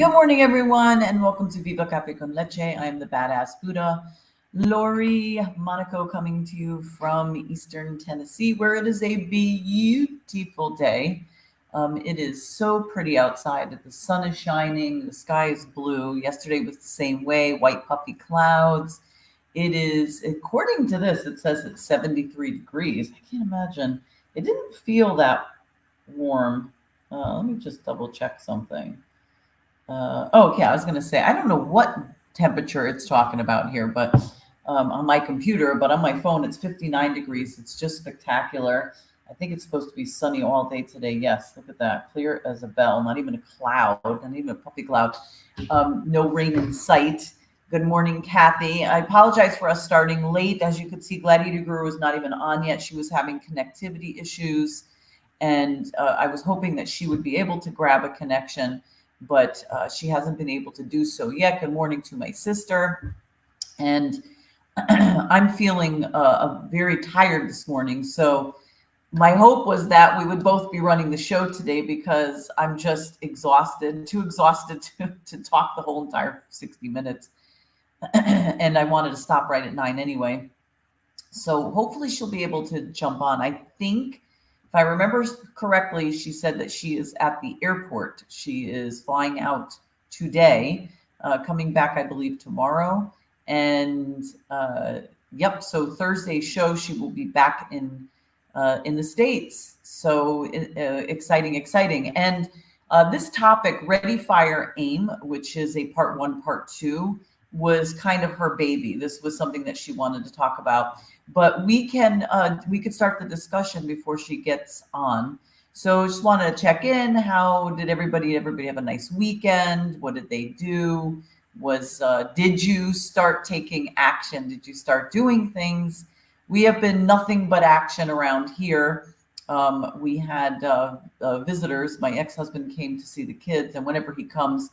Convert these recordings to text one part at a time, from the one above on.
Good morning, everyone, and welcome to Viva Cafe con Leche. I am the badass Buddha, Lori Monaco, coming to you from Eastern Tennessee, where it is a beautiful day. It is so pretty outside. The sun is shining. The sky is blue. Yesterday was the same way, white puffy clouds. It is, according to this, it says it's 73 degrees. I can't imagine. It didn't feel that warm. Let me just double check something. Okay, I was going to say, I don't know what temperature it's talking about here, but on my computer, but on my phone, it's 59 degrees. It's just spectacular. I think it's supposed to be sunny all day today. Yes, look at that. Clear as a bell. Not even a cloud, not even a puffy cloud. No rain in sight. Good morning, Kathy. I apologize for us starting late. As you could see, Gladiator Guru is not even on yet. She was having connectivity issues, and I was hoping that she would be able to grab a connection, but she hasn't been able to do so yet. Good morning to my sister. And I'm feeling very tired this morning. So my hope was that we would both be running the show today, because I'm just exhausted, too exhausted to talk the whole entire 60 minutes. And I wanted to stop right at 9 anyway. So hopefully she'll be able to jump on. I think, if I remember correctly, she said that she is at the airport. She is flying out today, coming back, I believe, tomorrow. And yep, so Thursday's show, she will be back in the States. So exciting. And this topic, Ready, Fire, Aim, which is a part 1, part 2, was kind of her baby. This was something that she wanted to talk about. But we could start the discussion before she gets on. So just wanted to check in. How did everybody have a nice weekend? What did they do? Did you start taking action? Did you start doing things? We have been nothing but action around here. We had visitors. My ex-husband came to see the kids, and whenever he comes,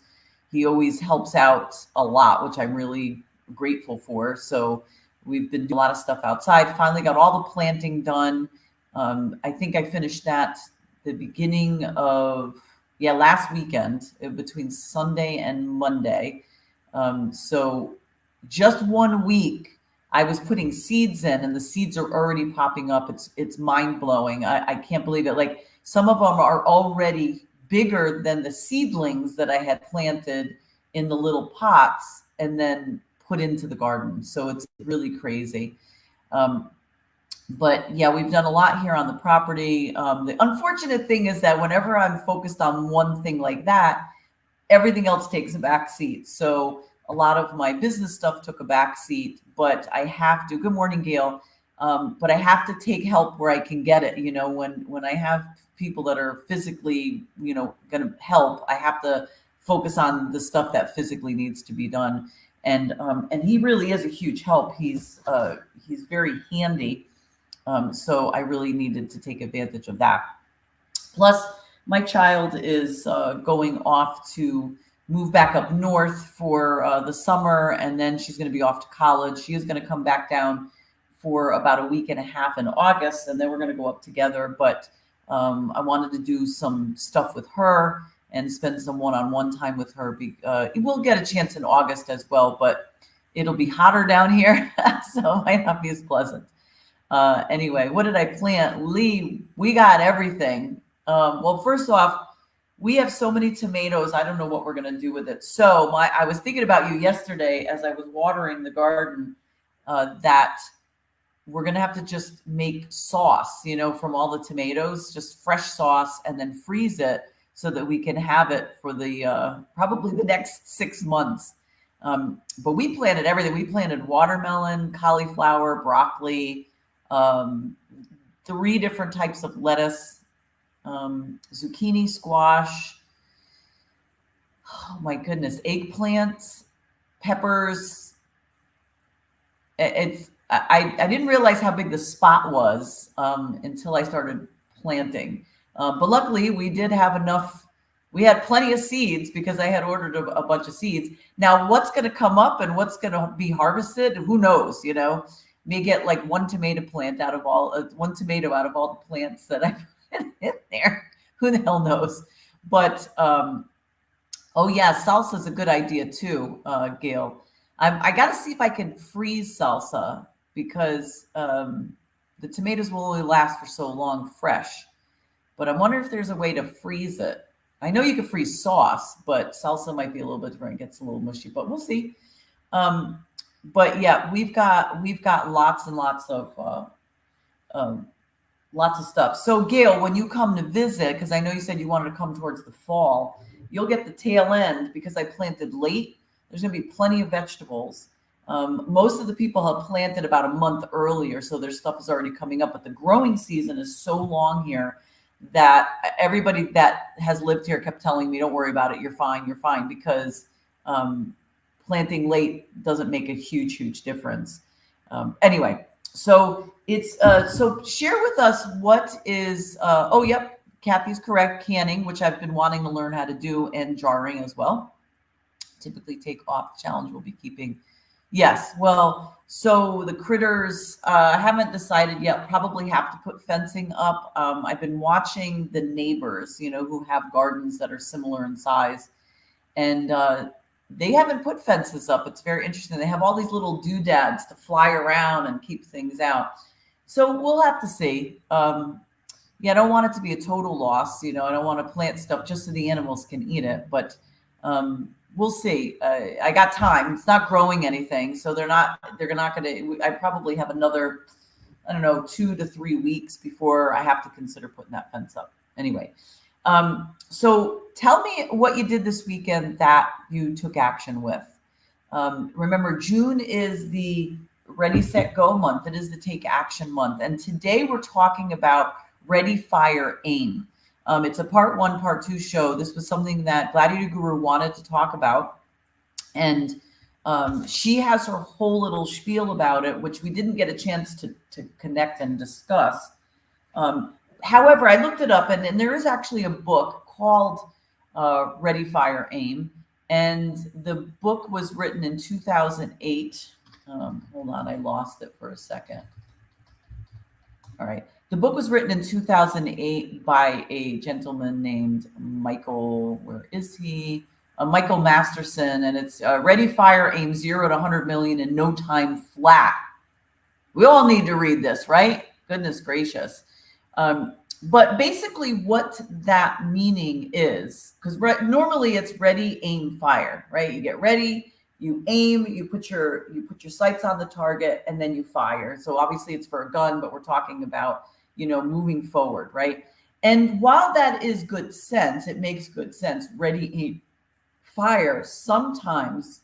he always helps out a lot, which I'm really grateful for. So we've been doing a lot of stuff outside. Finally got all the planting done. I think I finished that the beginning of, last weekend, between Sunday and Monday. So just 1 week, I was putting seeds in, and the seeds are already popping up. It's mind blowing. I can't believe it. Like, some of them are already bigger than the seedlings that I had planted in the little pots and then put into the garden. So it's really crazy. But yeah, we've done a lot here on the property. The unfortunate thing is that whenever I'm focused on one thing like that, everything else takes a back seat. So a lot of my business stuff took a back seat, but I have to, good morning, Gail. But I have to take help where I can get it. When I have people that are physically, going to help, I have to focus on the stuff that physically needs to be done. And he really is a huge help. He's very handy. So I really needed to take advantage of that. Plus, my child is going off to move back up north for the summer, and then she's going to be off to college. She is going to come back down for about a week and a half in August, and then we're going to go up together. But I wanted to do some stuff with her and spend some one-on-one time with her. We'll get a chance in August as well, but it'll be hotter down here, so it might not be as pleasant. Anyway, what did I plant? Lee, we got everything. Well, first off, we have so many tomatoes. I don't know what we're going to do with it. So I was thinking about you yesterday as I was watering the garden, that we're going to have to just make sauce, from all the tomatoes, just fresh sauce, and then freeze it so that we can have it for the probably the next 6 months. But we planted everything. We planted watermelon, cauliflower, broccoli, 3 different types of lettuce, zucchini, squash. Oh my goodness, eggplants, peppers. I didn't realize how big the spot was until I started planting. But luckily, we did have enough. We had plenty of seeds because I had ordered a bunch of seeds. Now, what's going to come up and what's going to be harvested? Who knows? May get like one tomato out of all the plants that I put in there. Who the hell knows? But Oh yeah, salsa is a good idea too, Gail. I got to see if I can freeze salsa because the tomatoes will only last for so long fresh. But I wonder if there's a way to freeze it. I know you can freeze sauce, but salsa might be a little bit different. It gets a little mushy, but we'll see. Um, but yeah, we've got lots and um, lots of stuff. So Gail, when you come to visit, because I know you said you wanted to come towards the fall, you'll get the tail end because I planted late. There's going to be plenty of vegetables. Most of the people have planted about a month earlier, so their stuff is already coming up. But the growing season is so long here that everybody that has lived here kept telling me, "Don't worry about it. You're fine," because planting late doesn't make a huge difference. Anyway, so it's so share with us what is oh yep, Kathy's correct, canning, which I've been wanting to learn how to do, and jarring as well. Typically take off challenge we'll be keeping. Yes, well, so the critters, I haven't decided yet. Probably have to put fencing up. I've been watching the neighbors, who have gardens that are similar in size, and they haven't put fences up. It's very interesting. They have all these little doodads to fly around and keep things out. So we'll have to see. Yeah, I don't want it to be a total loss. I don't want to plant stuff just so the animals can eat it. But we'll see. I got time. It's not growing anything, so they're not going to. I probably have another, I don't know, 2 to 3 weeks before I have to consider putting that fence up. Anyway. So tell me what you did this weekend that you took action with. Remember, June is the Ready, Set, Go month. It is the Take Action month. And today we're talking about Ready, Fire, Aim. It's a part 1, part 2 show. This was something that Gladiator Guru wanted to talk about. And she has her whole little spiel about it, which we didn't get a chance to connect and discuss. However, I looked it up, and there is actually a book called Ready, Fire, Aim. And the book was written in 2008. Hold on, I lost it for a second. All right. The book was written in 2008 by a gentleman named Michael, where is he? Michael Masterson, and it's Ready, Fire, Aim, 0 to 100 million in no time flat. We all need to read this, right? Goodness gracious. But basically what that meaning is, because normally it's ready, aim, fire, right? You get ready, you aim, you put your sights on the target, and then you fire. So obviously it's for a gun, but we're talking about, moving forward, right? And while that is good sense, it makes good sense, ready, aim, fire. Sometimes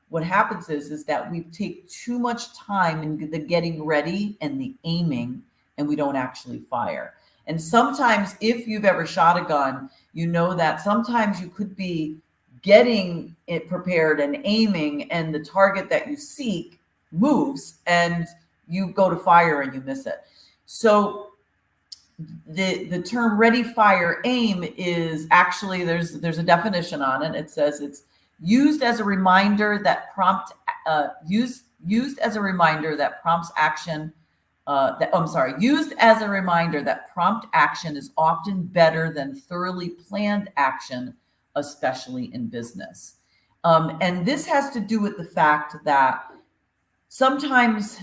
what happens is that we take too much time in the getting ready and the aiming, and we don't actually fire. And sometimes if you've ever shot a gun, you know that sometimes you could be getting it prepared and aiming, and the target that you seek moves and you go to fire and you miss it. So the term ready, fire, aim is actually, there's a definition on it. It says it's used as a reminder that prompts action. Used as a reminder that prompt action is often better than thoroughly planned action, especially in business. And this has to do with the fact that sometimes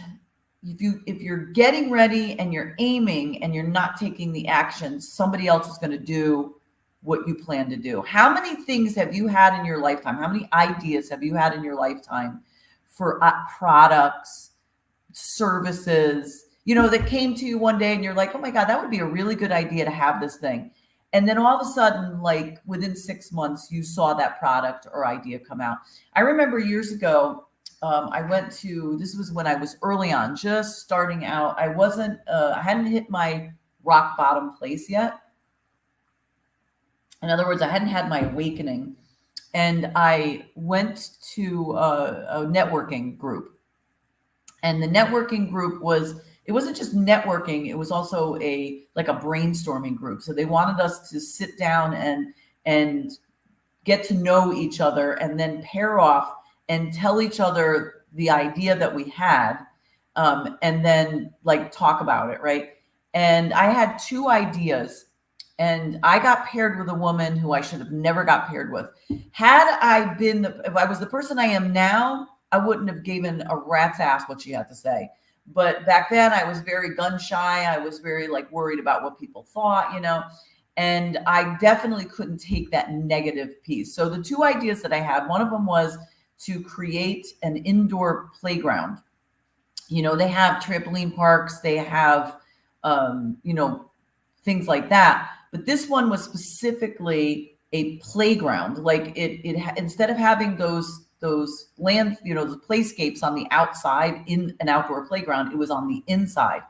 if you're getting ready and you're aiming and you're not taking the action, somebody else is going to do what you plan to do. How many things have you had in your lifetime? How many ideas have you had in your lifetime for products, services, that came to you one day and you're like, oh my God, that would be a really good idea to have this thing. And then all of a sudden, like within 6 months, you saw that product or idea come out. I remember years ago, this was when I was early on, just starting out. I hadn't hit my rock bottom place yet. In other words, I hadn't had my awakening. And I went to a networking group. And the networking group it wasn't just networking, it was also like a brainstorming group. So they wanted us to sit down and get to know each other and then pair off and tell each other the idea that we had, and then like talk about it, right? And I had 2 ideas. And I got paired with a woman who I should have never got paired with. Had I been, if I was the person I am now, I wouldn't have given a rat's ass what she had to say. But back then I was very gun shy. I was very like worried about what people thought, and I definitely couldn't take that negative piece. So the two ideas that I had, one of them was to create an indoor playground. They have trampoline parks, they have, things like that. But this one was specifically a playground. Like instead of having those land, the playscapes on the outside in an outdoor playground, it was on the inside.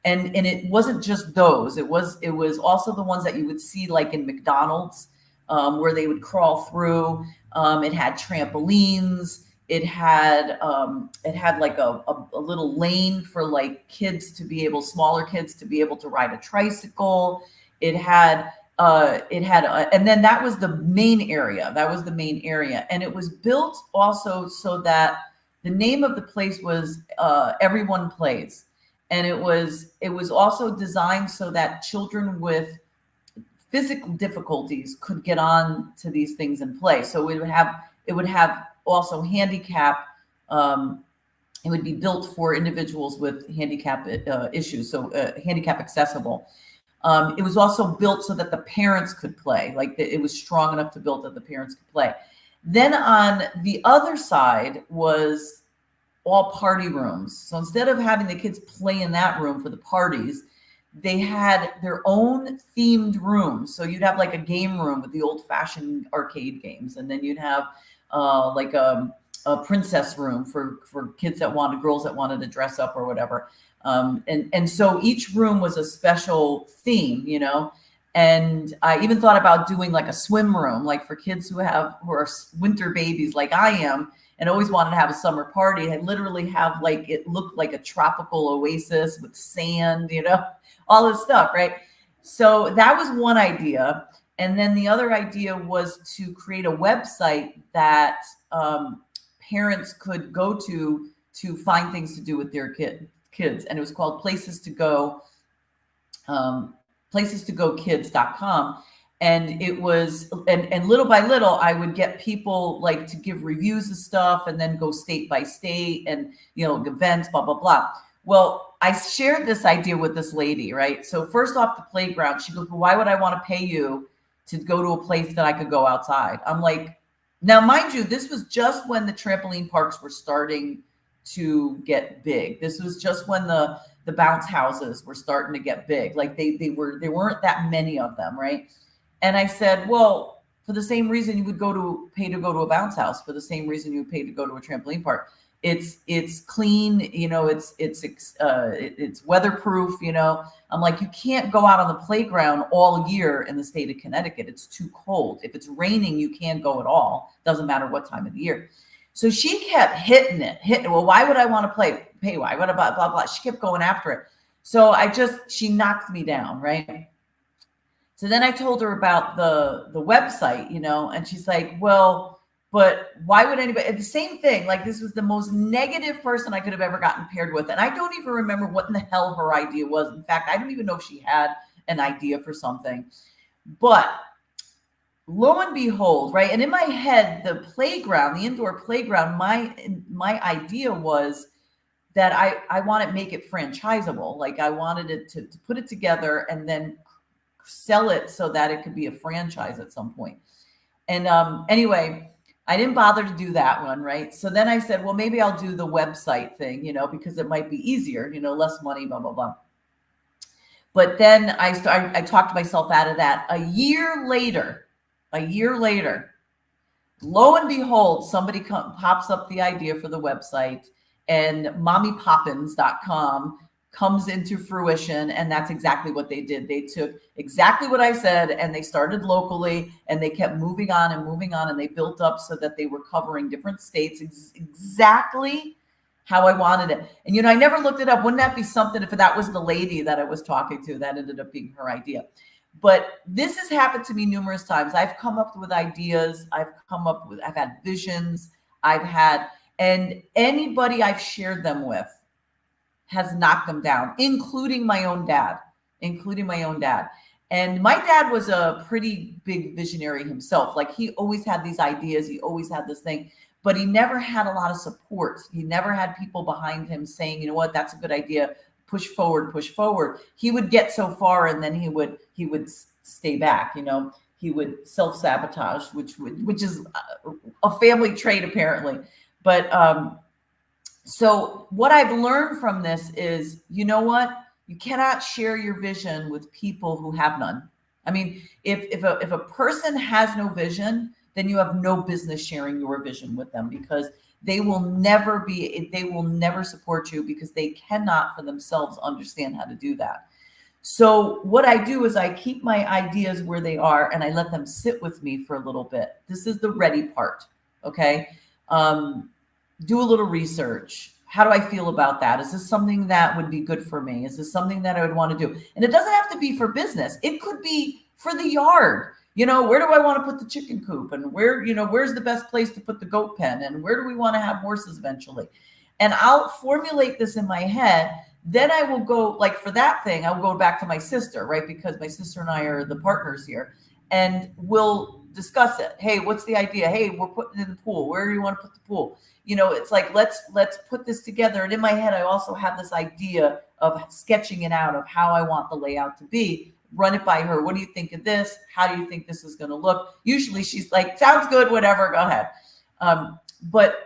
And it wasn't just those. It was also the ones that you would see like in McDonald's, where they would crawl through. It had trampolines. It had like a little lane for like smaller kids to be able to ride a tricycle. It had and then that was the main area. And it was built also so that the name of the place was Everyone Plays. And it was also designed so that children with physical difficulties could get on to these things and play. So it would have also handicap. It would be built for individuals with handicap issues, so handicap accessible. It was also built so that the parents could play, it was strong enough to build that the parents could play. Then on the other side was all party rooms. So instead of having the kids play in that room for the parties, they had their own themed rooms. So you'd have like a game room with the old-fashioned arcade games, and then you'd have like a princess room for girls that wanted to dress up or whatever. And so each room was a special theme, and I even thought about doing like a swim room, like for kids who are winter babies like I am, and always wanted to have a summer party. I literally have it looked like a tropical oasis with sand, all this stuff, right? So that was one idea. And then the other idea was to create a website that parents could go to find things to do with their kids. And it was called Places to Go kids.com. And it was, and little by little, I would get people to give reviews of stuff and then go state by state and, events, blah, blah, blah. Well, I shared this idea with this lady, right? So first off the playground, she goes, well, why would I want to pay you to go to a place that I could go outside? I'm like, now, mind you, this was just when the trampoline parks were starting to get big. This was just when the bounce houses were starting to get big. There weren't that many of them, right? And I said, well, for the same reason you would pay to go to a bounce house, for the same reason you would pay to go to a trampoline park. It's clean, it's weatherproof, I'm like, you can't go out on the playground all year in the state of Connecticut. It's too cold. If it's raining, you can't go at all. Doesn't matter what time of the year. So she kept hitting it. Well, why would I want to pay? Why? What about blah, blah? She kept going after it. So she knocked me down, right? So then I told her about the website, and she's like, well, but why would anybody? The same thing. This was the most negative person I could have ever gotten paired with. And I don't even remember what in the hell her idea was. In fact, I don't even know if she had an idea for something. But lo and behold, right? And in my head, the indoor playground, my idea was that I want to make it franchisable. I wanted it to put it together and then sell it so that it could be a franchise at some point. And anyway, I didn't bother to do that one, right? So then I said, well, maybe I'll do the website thing, because it might be easier, less money, blah, blah, blah. But then I talked myself out of that. A year later, lo and behold, somebody pops up the idea for the website, and mommypoppins.com comes into fruition. And that's exactly what they did. They took exactly what I said, and they started locally, and they kept moving on, and they built up so that they were covering different states exactly how I wanted it. And, I never looked it up. Wouldn't that be something if that was the lady that I was talking to that ended up being her idea? But this has happened to me numerous times. I've come up with ideas. I've had visions. And anybody I've shared them with has knocked them down, including my own dad. And my dad was a pretty big visionary himself. Like he always had these ideas. He always had this thing, but he never had a lot of support. He never had people behind him saying, you know what, that's a good idea. Push forward, push forward. He would get so far and then he would stay back, you know, he would self-sabotage, which is a family trait apparently. But so what I've learned from this is, you know what? You cannot share your vision with people who have none. I mean, if a person has no vision, then you have no business sharing your vision with them, because they will never support you, because they cannot for themselves understand how to do that. So what I do is I keep my ideas where they are and I let them sit with me for a little bit. This is the ready part. Okay. Do a little research. How do I feel about that? Is this something that would be good for me? Is this something that I would want to do? And it doesn't have to be for business. It could be for the yard. You know, where do I want to put the chicken coop? And where, you know, where's the best place to put the goat pen? And where do we want to have horses eventually? And I'll formulate this in my head. Then I will go, like for that thing, I'll go back to my sister, right? Because my sister and I are the partners here. And we'll discuss it. Hey, what's the idea? Hey, we're putting it in the pool. Where do you want to put the pool? You know, it's like, let's put this together. And in my head, I also have this idea of sketching it out of how I want the layout to be. Run it by her. What do you think of this? How do you think this is going to look? Usually she's like, sounds good, whatever, go ahead. But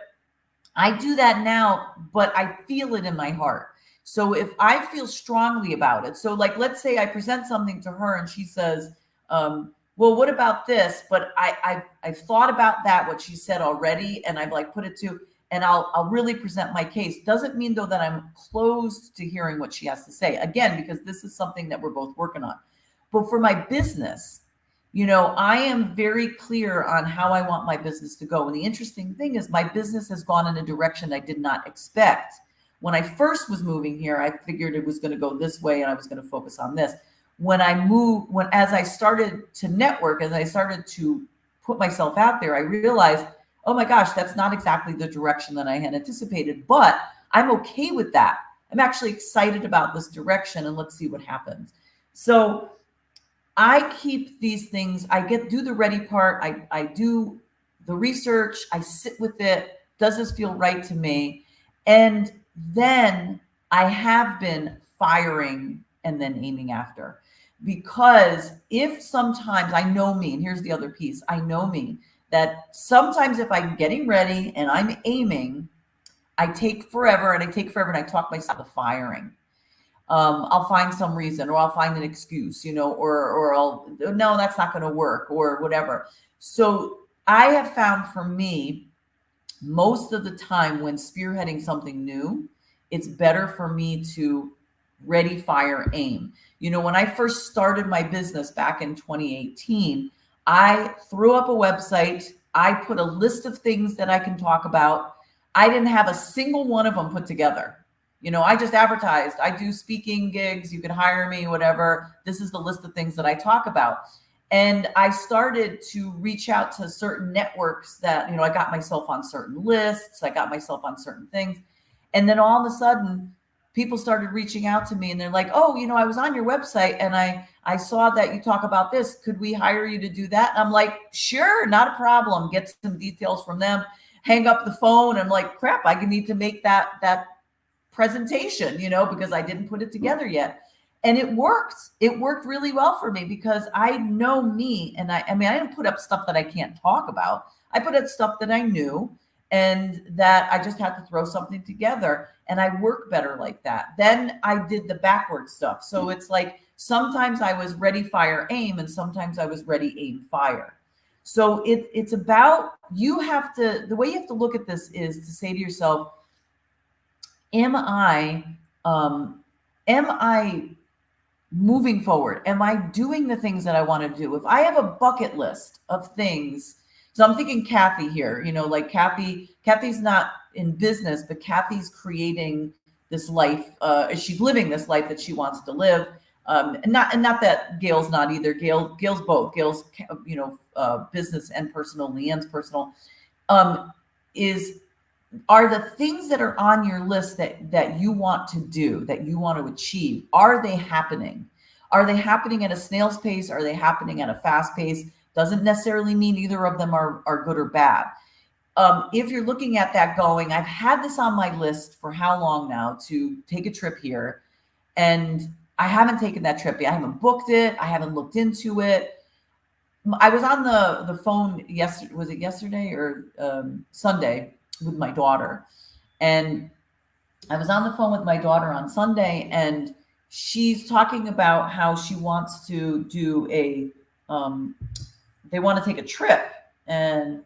I do that now, but I feel it in my heart. So if I feel strongly about it, so like, let's say I present something to her and she says, well, what about this? But I've thought about that, what she said already, and I've like put it to, and I'll really present my case. Doesn't mean though that I'm closed to hearing what she has to say. Again, because this is something that we're both working on. But for my business, you know, I am very clear on how I want my business to go. And the interesting thing is my business has gone in a direction I did not expect. When I first was moving here, I figured it was going to go this way and I was going to focus on this. As I started to network, as I started to put myself out there, I realized, oh my gosh, that's not exactly the direction that I had anticipated, but I'm okay with that. I'm actually excited about this direction and let's see what happens. So I keep these things, do the ready part. I do the research. I sit with it. Does this feel right to me? And then I have been firing and then aiming after, because if sometimes I know me, and here's the other piece, I know me, that sometimes if I'm getting ready and I'm aiming, I take forever and I talk myself to firing. I'll find some reason, or I'll find an excuse, you know, or no, that's not going to work, or whatever. So I have found for me, most of the time when spearheading something new, it's better for me to ready, fire, aim. You know, when I first started my business back in 2018, I threw up a website. I put a list of things that I can talk about. I didn't have a single one of them put together. You know, I just advertised. I do speaking gigs. You can hire me, whatever. This is the list of things that I talk about. And I started to reach out to certain networks that, you know, I got myself on certain lists. I got myself on certain things. And then all of a sudden, people started reaching out to me and they're like, oh, you know, I was on your website and I saw that you talk about this. Could we hire you to do that? And I'm like, sure, not a problem. Get some details from them, hang up the phone. I'm like, crap, I need to make that presentation, you know, because I didn't put it together yet. And it worked. It worked really well for me because I know me. And I mean, I didn't put up stuff that I can't talk about. I put up stuff that I knew and that I just had to throw something together. And I work better like that. Then I did the backward stuff. So it's like, sometimes I was ready, fire, aim, and sometimes I was ready, aim, fire. So it's about, the way you have to look at this is to say to yourself, am I moving forward? Am I doing the things that I want to do? If I have a bucket list of things, so I'm thinking Kathy here, you know, like Kathy's not in business, but Kathy's creating this life. She's living this life that she wants to live. And not that Gail's not either. Gail's both. Gail's, you know, business and personal. Leanne's personal. Are the things that are on your list that you want to do, that you want to achieve, are they happening? Are they happening at a snail's pace? Are they happening at a fast pace? Doesn't necessarily mean either of them are good or bad. If you're looking at that going, I've had this on my list for how long now to take a trip here, and I haven't taken that trip yet. I haven't booked it. I haven't looked into it. I was on the phone yesterday. Was it yesterday or Sunday with my daughter? And I was on the phone with my daughter on Sunday, and she's talking about how she wants to do they want to take a trip. And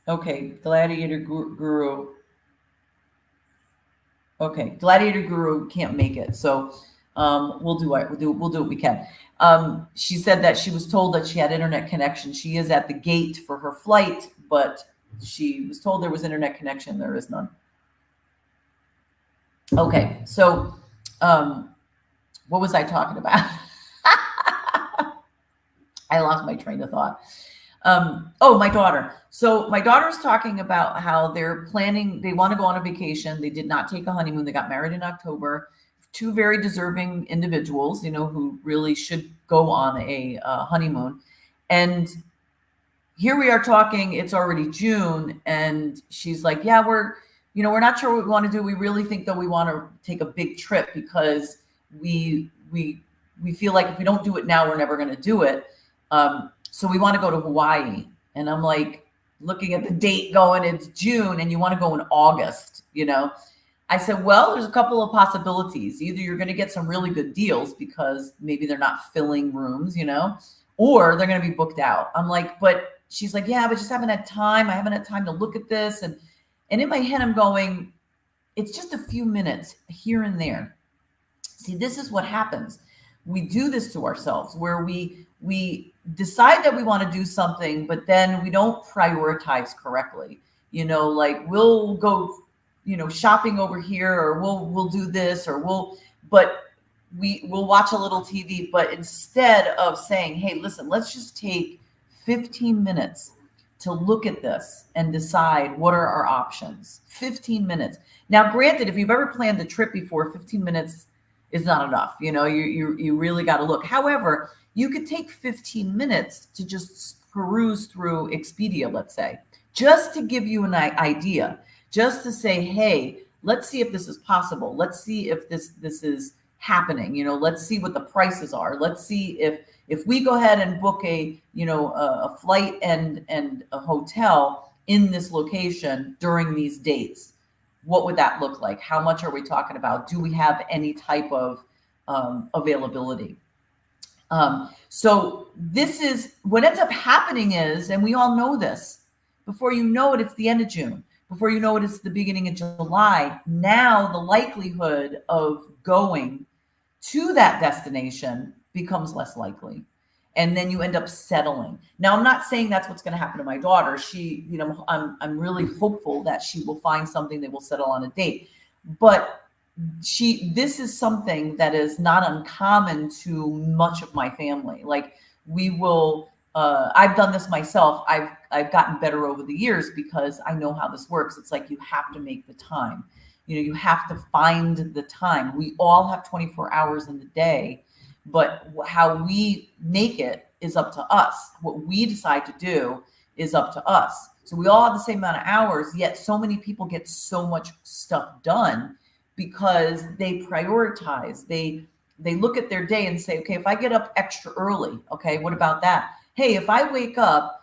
okay, Gladiator Guru. Okay, Gladiator Guru can't make it, so we'll do what we can. She said that she was told that she had internet connection. She is at the gate for her flight, but she was told there was internet connection. There is none. Okay, so what was I talking about? I lost my train of thought. Oh, my daughter. So my daughter's talking about how they're planning, they want to go on a vacation. They did not take a honeymoon. They got married in October. Two very deserving individuals, who really should go on a honeymoon. And here we are talking, it's already June, and she's like, yeah, we're not sure what we want to do. We really think that we want to take a big trip because we feel like if we don't do it now, we're never going to do it. So we want to go to Hawaii. And I'm like looking at the date going, it's June and you want to go in August, I said, well, there's a couple of possibilities. Either you're going to get some really good deals because maybe they're not filling rooms, or they're going to be booked out. I'm like, but she's like, yeah, but just haven't had time. I haven't had time to look at this. And in my head, I'm going, it's just a few minutes here and there. See, this is what happens. We do this to ourselves where we decide that we want to do something, but then we don't prioritize correctly. Like we'll go, shopping over here, or we'll do this, or we'll watch a little TV. But instead of saying, hey, listen, let's just take 15 minutes to look at this and decide what are our options. 15 minutes. Now, granted, if you've ever planned a trip before, 15 minutes is not enough. You really got to look. However, you could take 15 minutes to just peruse through Expedia, let's say, just to give you an idea, just to say, hey, let's see if this is possible. Let's see if this is happening. Let's see what the prices are. Let's see if we go ahead and book a flight and a hotel in this location during these dates. What would that look like? How much are we talking about? Do we have any type of availability? So this is what ends up happening is, and we all know this, before you know it, it's the end of June. Before you know it, it's the beginning of July. Now the likelihood of going to that destination becomes less likely. And then you end up settling. Now, I'm not saying that's what's going to happen to my daughter. She, I'm really hopeful that she will find something that will settle on a date. But this is something that is not uncommon to much of my family. Like we will, I've done this myself. I've gotten better over the years because I know how this works. It's like you have to make the time. You have to find the time. We all have 24 hours in the day, but how we make it is up to us. What we decide to do is up to us. So we all have the same amount of hours, yet so many people get so much stuff done because they prioritize. They look at their day and say, okay, if I get up extra early, okay, what about that? Hey, if I wake up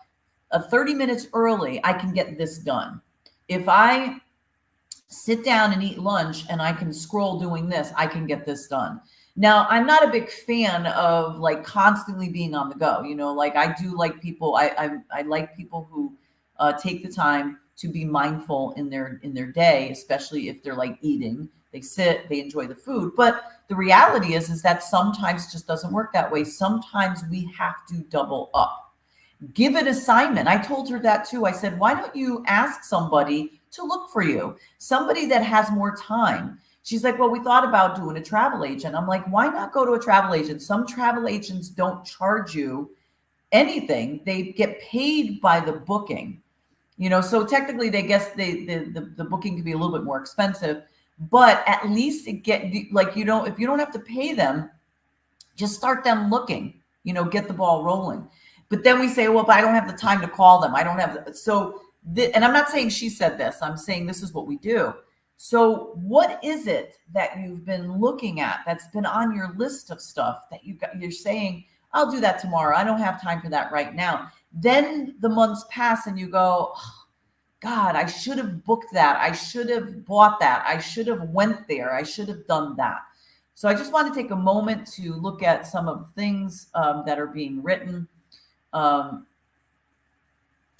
30 minutes early, I can get this done. If I sit down and eat lunch and I can scroll doing this, I can get this done. Now, I'm not a big fan of like constantly being on the go. Like I do like people, I like people who take the time to be mindful in their day, especially if they're like eating. They sit, they enjoy the food. But the reality is that sometimes it just doesn't work that way. Sometimes we have to double up. Give an assignment. I told her that too. I said, why don't you ask somebody to look for you? Somebody that has more time. She's like, well, we thought about doing a travel agent. I'm like, why not go to a travel agent? Some travel agents don't charge you anything. They get paid by the booking. So technically they guess the booking can be a little bit more expensive, but at least it get like, if you don't have to pay them, just start them looking, get the ball rolling. But then we say, well, but I don't have the time to call them. I don't have and I'm not saying she said this, I'm saying this is what we do. So what is it that you've been looking at that's been on your list of stuff that you're saying, I'll do that tomorrow, I don't have time for that right now. Then the months pass and you go, oh, God, I should have booked that, I should have bought that, I should have went there, I should have done that. So I just want to take a moment to look at some of the things that are being written.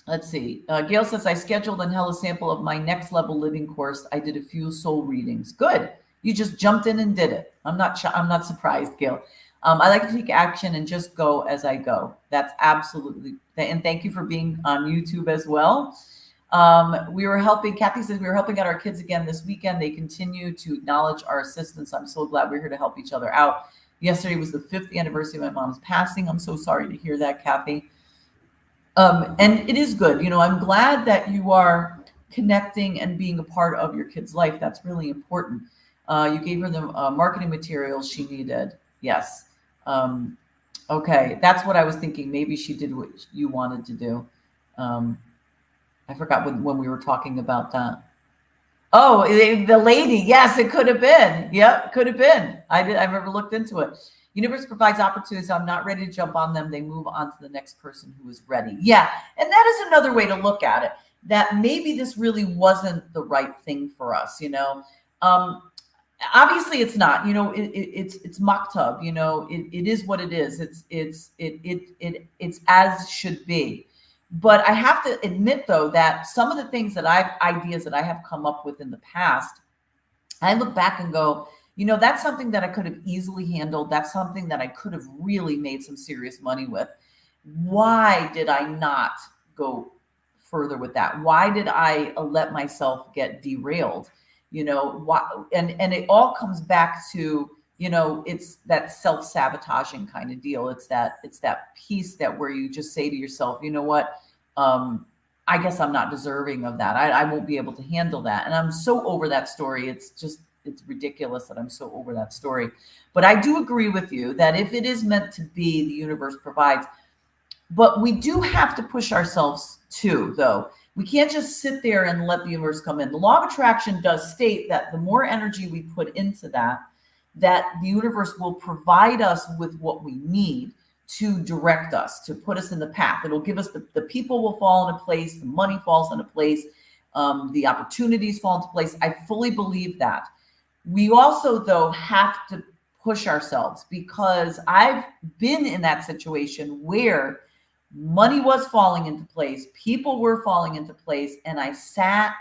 Let's see. Gail says, I scheduled and held a sample of my next level living course. I did a few soul readings. Good. You just jumped in and did it. I'm not surprised, Gail. I like to take action and just go as I go. That's absolutely. And thank you for being on YouTube as well. Kathy says we were helping out our kids again this weekend. They continue to acknowledge our assistance. I'm so glad we're here to help each other out. Yesterday was the 5th anniversary of my mom's passing. I'm so sorry to hear that, Kathy. And it is good. I'm glad that you are connecting and being a part of your kid's life. That's really important. You gave her the marketing materials she needed. Yes. Okay. That's what I was thinking. Maybe she did what you wanted to do. I forgot when we were talking about that. Oh, the lady. Yes, it could have been. Yep, could have been. I've never looked into it. Universe provides opportunities. I'm not ready to jump on them. They move on to the next person who is ready. Yeah, and that is another way to look at it. That maybe this really wasn't the right thing for us. Obviously it's not. It's maktub. It is what it is. It's as should be. But I have to admit, though, that some of the things ideas that I have come up with in the past, I look back and go, that's something that I could have easily handled. That's something that I could have really made some serious money with. Why did I not go further with that? Why did I let myself get derailed? Why? And it all comes back to, it's that self-sabotaging kind of deal. It's that piece that where you just say to yourself, you know what? I guess I'm not deserving of that. I won't be able to handle that. And I'm so over that story. It's ridiculous that I'm so over that story. But I do agree with you that if it is meant to be, the universe provides. But we do have to push ourselves too, though. We can't just sit there and let the universe come in. The law of attraction does state that the more energy we put into that the universe will provide us with what we need to direct us, to put us in the path. It'll give us the people will fall into place, the money falls into place, the opportunities fall into place. I fully believe that. We also, though, have to push ourselves, because I've been in that situation where money was falling into place, people were falling into place, and I sat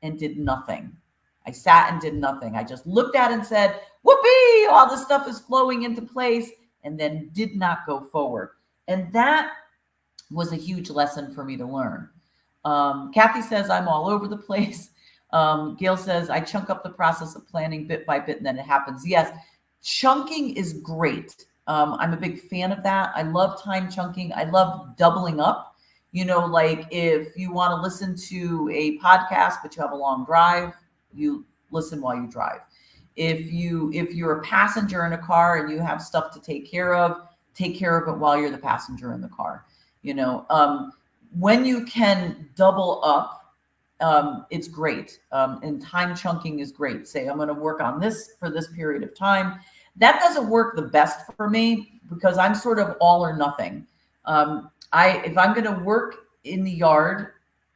and did nothing. I just looked at it and said, whoopee, all this stuff is flowing into place, and then did not go forward. And that was a huge lesson for me to learn. Kathy says, I'm all over the place. Gail says, I chunk up the process of planning bit by bit, and then it happens. Yes, chunking is great. I'm a big fan of that. I love time chunking. I love doubling up. Like if you want to listen to a podcast, but you have a long drive, you listen while you drive. If you're a passenger in a car and you have stuff to take care of it while you're the passenger in the car. When you can double up, it's great. And time chunking is great. Say, I'm going to work on this for this period of time. That doesn't work the best for me because I'm sort of all or nothing. If I'm going to work in the yard,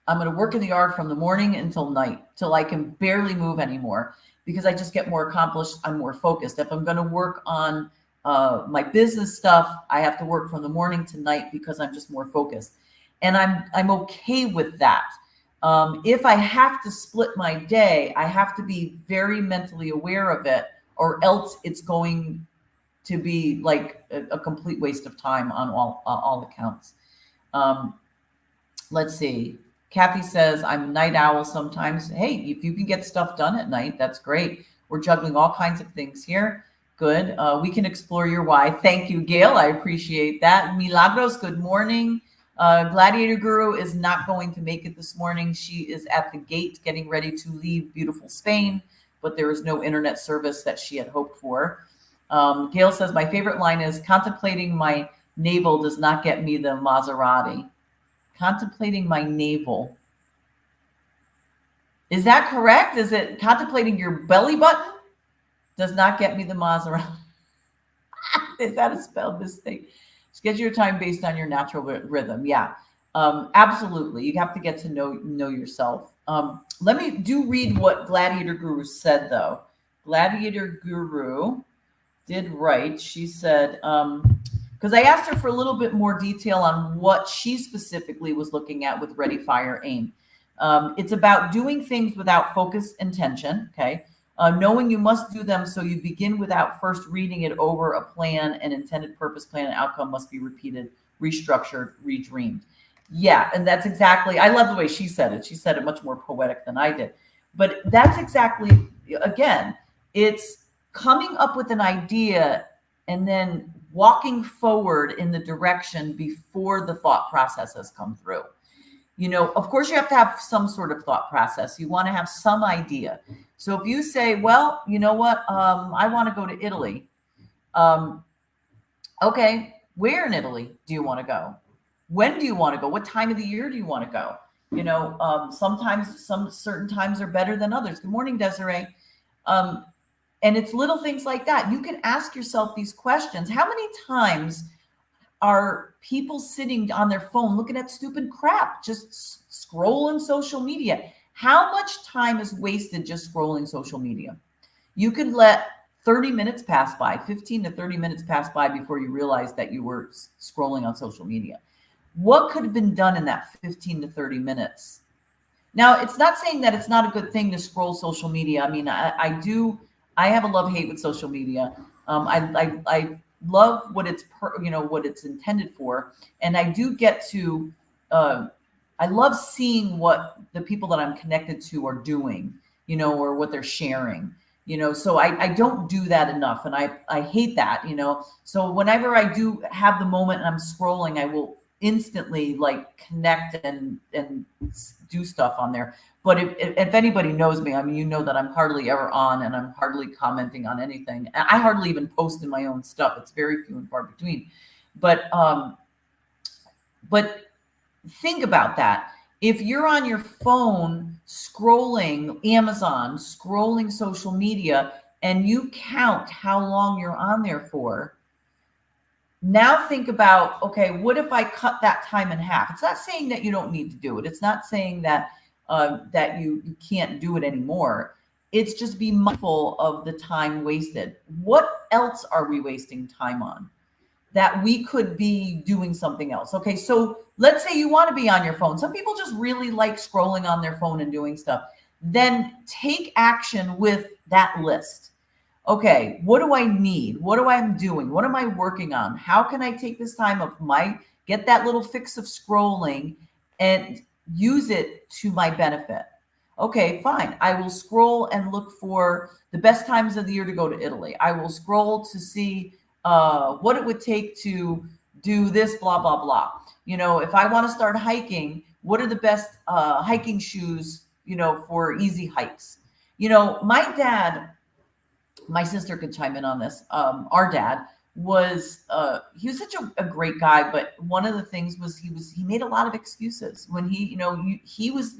I'm going to work in the yard from the morning until night, till I can barely move anymore, because I just get more accomplished. I'm more focused. If I'm going to work on my business stuff, I have to work from the morning to night because I'm just more focused. And I'm okay with that. If I have to split my day, I have to be very mentally aware of it, or else it's going to be like a complete waste of time on all accounts. Let's see. Kathy says, I'm a night owl sometimes. Hey, if you can get stuff done at night, that's great. We're juggling all kinds of things here. Good. We can explore your why. Thank you, Gail. I appreciate that. Milagros, good morning. Gladiator Guru is not going to make it this morning. She is at the gate getting ready to leave beautiful Spain. but there is no internet service that she had hoped for. Gail says, my favorite line is, contemplating my navel does not get me the Maserati. Contemplating my navel. Is that correct? Is it contemplating your belly button does not get me the Maserati? Is that a spell mistake? Schedule your time based on your natural rhythm. Yeah, absolutely. You have to get to know yourself. Let me read what Gladiator Guru said, though. Gladiator Guru did write. She said, because I asked her for a little bit more detail on what she specifically was looking at with Ready, Fire, Aim. It's about doing things without focus and intention. Okay. Knowing you must do them, so you begin without first reading it over. A plan, an intended purpose, plan, and outcome must be repeated, restructured, redreamed. Yeah, and that's exactly, I love the way she said it. She said it much more poetic than I did. But that's exactly, again, it's coming up with an idea and then walking forward in the direction before the thought process has come through. You know, of course, you have to have some sort of thought process. You want to have some idea. So if you say, well, you know what, I want to go to Italy. Okay, where in Italy do you want to go? When do you want to go? What time of the year do you want to go? You know, sometimes some certain times are better than others. Good morning, Desiree. And it's little things like that. You can ask yourself these questions. How many times are people sitting on their phone looking at stupid crap, just scrolling social media? How much time is wasted just scrolling social media? You could let 30 minutes pass by, 15 to 30 minutes pass by before you realize that you were scrolling on social media. What could have been done in that 15 to 30 minutes? Now, it's not saying that it's not a good thing to scroll social media. I mean, I have a love-hate with social media. I love what it's what it's intended for, and I do get to I love seeing what the people that I'm connected to are doing, you know, or what they're sharing, you know. So I don't do that enough, and I hate that, you know. So whenever I do have the moment and I'm scrolling, I will instantly like connect and do stuff on there. But if anybody knows me, I mean, you know that I'm hardly ever on, and I'm hardly commenting on anything. I hardly even post in my own stuff. It's very few and far between. But think about that. If you're on your phone scrolling Amazon, scrolling social media, and you count how long you're on there for, now think about, okay, what if I cut that time in half? It's not saying that you don't need to do it. It's not saying that that you can't do it anymore. It's just be mindful of the time wasted. What else are we wasting time on that we could be doing something else? Okay, so let's say you want to be on your phone. Some people just really like scrolling on their phone and doing stuff. Then take action with that list. Okay, what do I need? What am I doing? What am I working on? How can I take this time of get that little fix of scrolling and use it to my benefit? Okay, fine. I will scroll and look for the best times of the year to go to Italy. I will scroll to see what it would take to do this, blah, blah, blah. You know, if I want to start hiking, what are the best hiking shoes, you know, for easy hikes? You know, my dad, my sister could chime in on this. Our dad was, he was such a great guy, but one of the things was he made a lot of excuses when he was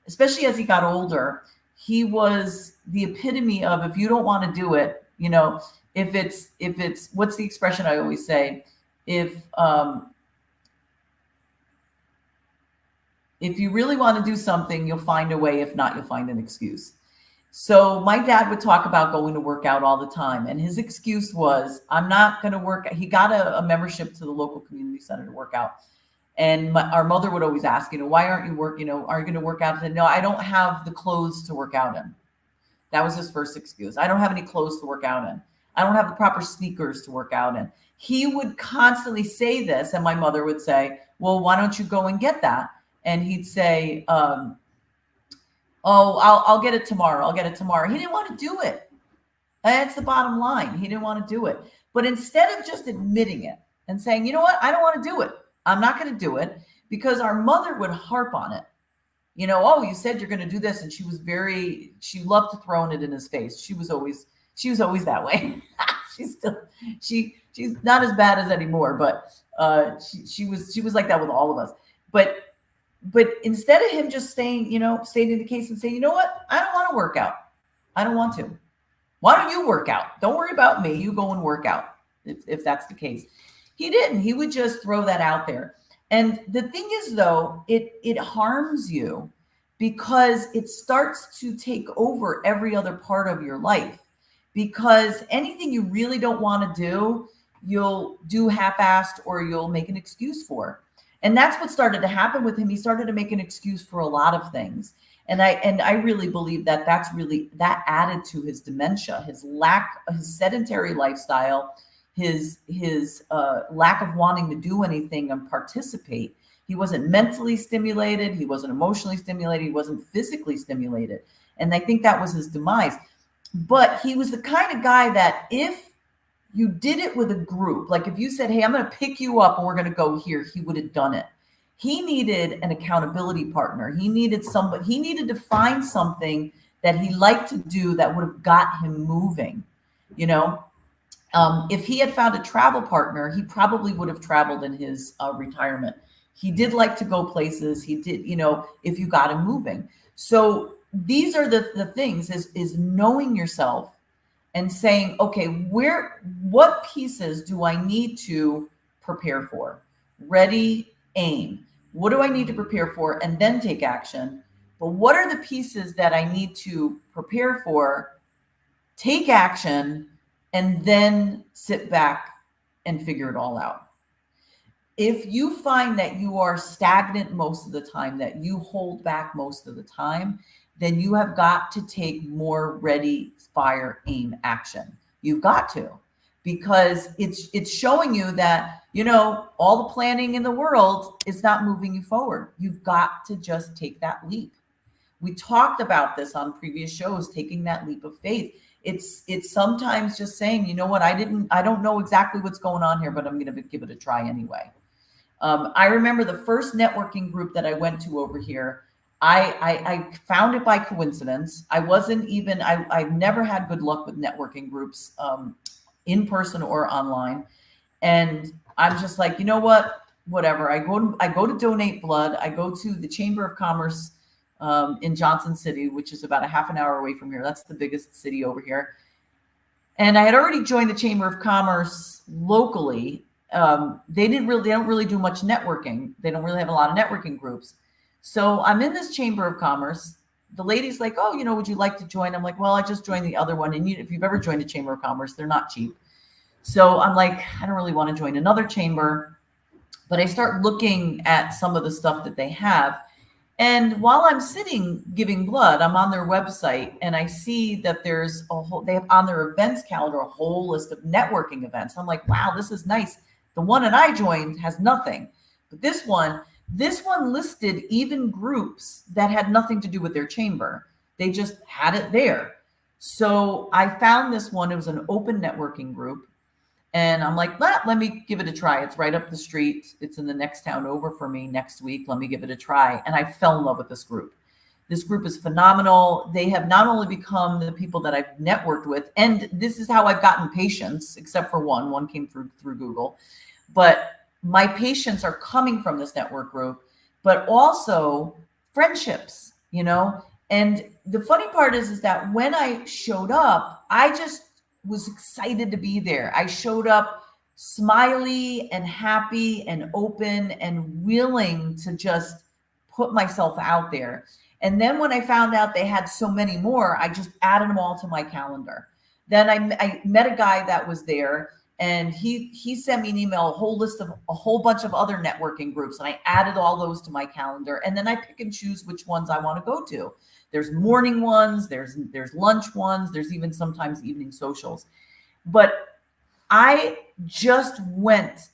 especially as he got older, he was the epitome of, if you don't want to do it, you know, if it's, what's the expression I always say? If you really want to do something, you'll find a way. If not, you'll find an excuse. So my dad would talk about going to work out all the time. And his excuse was, I'm not going to work. He got a membership to the local community center to work out. And our mother would always ask, you know, why aren't you are you going to work out? He said, no, I don't have the clothes to work out in. That was his first excuse. I don't have any clothes to work out in. I don't have the proper sneakers to work out in. He would constantly say this. And my mother would say, well, why don't you go and get that? And he'd say, oh, I'll get it tomorrow. I'll get it tomorrow. He didn't want to do it. That's the bottom line. He didn't want to do it. But instead of just admitting it and saying, you know what, I don't want to do it. I'm not going to do it, because our mother would harp on it. oh, you said you're going to do this. And she loved to throw it in his face. She was always that way. She's not as bad as anymore, but she was like that with all of us. But instead of him just stating the case and saying, you know what, I don't want to work out. I don't want to. Why don't you work out? Don't worry about me. You go and work out if that's the case. He didn't. He would just throw that out there. And the thing is, though, it harms you because it starts to take over every other part of your life. Because anything you really don't want to do, you'll do half-assed or you'll make an excuse for. And that's what started to happen with him. He started to make an excuse for a lot of things. And I really believe that added to his dementia, his sedentary lifestyle, his lack of wanting to do anything and participate. He wasn't mentally stimulated. He wasn't emotionally stimulated. He wasn't physically stimulated. And I think that was his demise. But he was the kind of guy that if you did it with a group, like if you said, hey, I'm going to pick you up and we're going to go here, he would have done it. He needed an accountability partner. He needed to find something that he liked to do that would have got him moving. If he had found a travel partner, he probably would have traveled in his retirement. He did like to go places. He did, if you got him moving. So these are the things is knowing yourself and saying, okay, what pieces do I need to prepare for? Ready, aim. What do I need to prepare for? And then take action. But what are the pieces that I need to prepare for, take action, and then sit back and figure it all out? If you find that you are stagnant most of the time, that you hold back most of the time, then you have got to take more ready, fire, aim action. You've got to, because it's showing you that, all the planning in the world is not moving you forward. You've got to just take that leap. We talked about this on previous shows, taking that leap of faith. It's sometimes just saying, you know what, I don't know exactly what's going on here, but I'm going to give it a try anyway. I remember the first networking group that I went to over here. I found it by coincidence. I've never had good luck with networking groups, in person or online. And I'm just like, you know what, whatever. I go to donate blood. I go to the Chamber of Commerce in Johnson City, which is about a half an hour away from here. That's the biggest city over here. And I had already joined the Chamber of Commerce locally. They don't really do much networking. They don't really have a lot of networking groups. So I'm in this Chamber of Commerce. The lady's like, oh, would you like to join? I'm like, well, I just joined the other one. And if you've ever joined a Chamber of Commerce, they're not cheap. So I'm like, I don't really want to join another chamber. But I start looking at some of the stuff that they have. And while I'm sitting giving blood, I'm on their website and I see that they have on their events calendar a whole list of networking events. I'm like, wow, this is nice. The one that I joined has nothing. But this one listed even groups that had nothing to do with their chamber. They just had it there. So I found this one. It was an open networking group. And I'm like, let me give it a try. It's right up the street. It's in the next town over for me next week. Let me give it a try. And I fell in love with this group. This group is phenomenal. They have not only become the people that I've networked with, and this is how I've gotten patients, except for one. One came through Google. But my patients are coming from this network group, but also friendships, And the funny part is that when I showed up, I just was excited to be there. I showed up smiley and happy and open and willing to just put myself out there. And then when I found out they had so many more, I just added them all to my calendar. Then I met a guy that was there, and he sent me an email, a whole bunch of other networking groups, and I added all those to my calendar. And then I pick and choose which ones I want to go to. There's morning ones, there's lunch ones, there's even sometimes evening socials. But I just went